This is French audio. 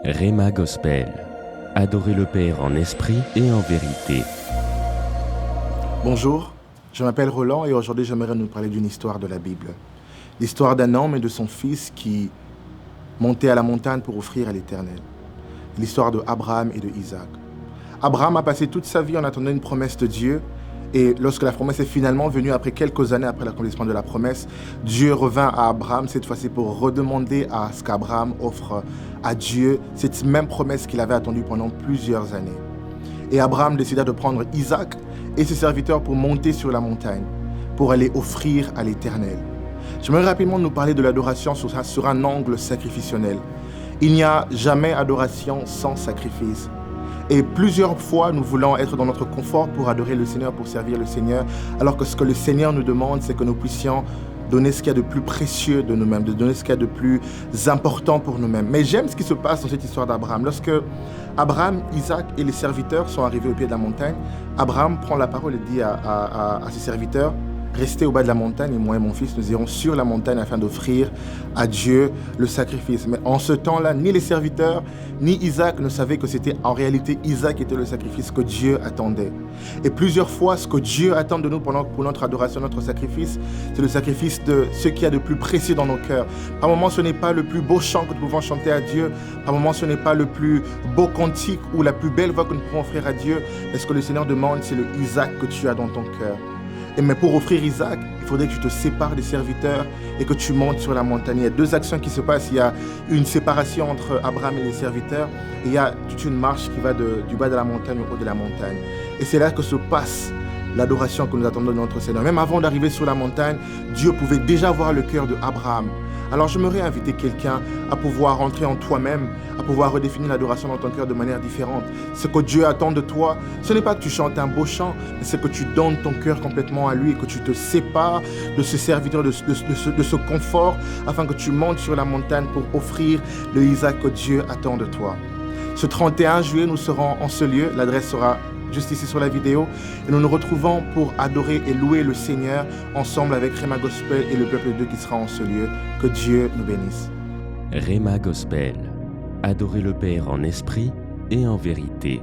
Rhéma Gospel. Adorez le Père en esprit et en vérité. Bonjour, je m'appelle Roland et aujourd'hui j'aimerais nous parler d'une histoire de la Bible. L'histoire d'un homme et de son fils qui montaient à la montagne pour offrir à l'Éternel. L'histoire de Abraham et de Isaac. Abraham a passé toute sa vie en attendant une promesse de Dieu. Et lorsque la promesse est finalement venue, après quelques années après l'accomplissement de la promesse, Dieu revint à Abraham, cette fois-ci pour redemander à ce qu'Abraham offre à Dieu cette même promesse qu'il avait attendue pendant plusieurs années. Et Abraham décida de prendre Isaac et ses serviteurs pour monter sur la montagne, pour aller offrir à l'Éternel. J'aimerais rapidement nous parler de l'adoration sur un angle sacrificiel. Il n'y a jamais adoration sans sacrifice. Et plusieurs fois, nous voulons être dans notre confort pour adorer le Seigneur, pour servir le Seigneur, alors que ce que le Seigneur nous demande, c'est que nous puissions donner ce qu'il y a de plus précieux de nous-mêmes, de donner ce qu'il y a de plus important pour nous-mêmes. Mais j'aime ce qui se passe dans cette histoire d'Abraham. Lorsque Abraham, Isaac et les serviteurs sont arrivés au pied de la montagne, Abraham prend la parole et dit à ses serviteurs: restez au bas de la montagne et moi et mon fils, nous irons sur la montagne afin d'offrir à Dieu le sacrifice. Mais en ce temps-là, ni les serviteurs, ni Isaac ne savaient que c'était en réalité Isaac qui était le sacrifice que Dieu attendait. Et plusieurs fois, ce que Dieu attend de nous pour notre adoration, notre sacrifice, c'est le sacrifice de ce qu'il y a de plus précieux dans nos cœurs. Par moments, ce n'est pas le plus beau chant que nous pouvons chanter à Dieu. Par moments, ce n'est pas le plus beau cantique ou la plus belle voix que nous pouvons offrir à Dieu. Mais ce que le Seigneur demande, c'est le Isaac que tu as dans ton cœur. Mais pour offrir Isaac, il faudrait que tu te sépares des serviteurs et que tu montes sur la montagne. Il y a deux actions qui se passent. Il y a une séparation entre Abraham et les serviteurs. Et il y a toute une marche qui va du bas de la montagne au haut de la montagne. Et c'est là que se passe l'adoration que nous attendons de notre Seigneur. Même avant d'arriver sur la montagne, Dieu pouvait déjà voir le cœur de Abraham. Alors j'aimerais inviter quelqu'un à pouvoir entrer en toi-même, à pouvoir redéfinir l'adoration dans ton cœur de manière différente. Ce que Dieu attend de toi, ce n'est pas que tu chantes un beau chant, mais c'est que tu donnes ton cœur complètement à lui et que tu te sépares de ce serviteur, de ce confort, afin que tu montes sur la montagne pour offrir le Isaac que Dieu attend de toi. Ce 31 juillet, nous serons en ce lieu. L'adresse sera juste ici sur la vidéo. Et nous nous retrouvons pour adorer et louer le Seigneur ensemble avec Rhéma Gospel et le peuple de Dieu qui sera en ce lieu. Que Dieu nous bénisse. Rhéma Gospel. Adorez le Père en esprit et en vérité.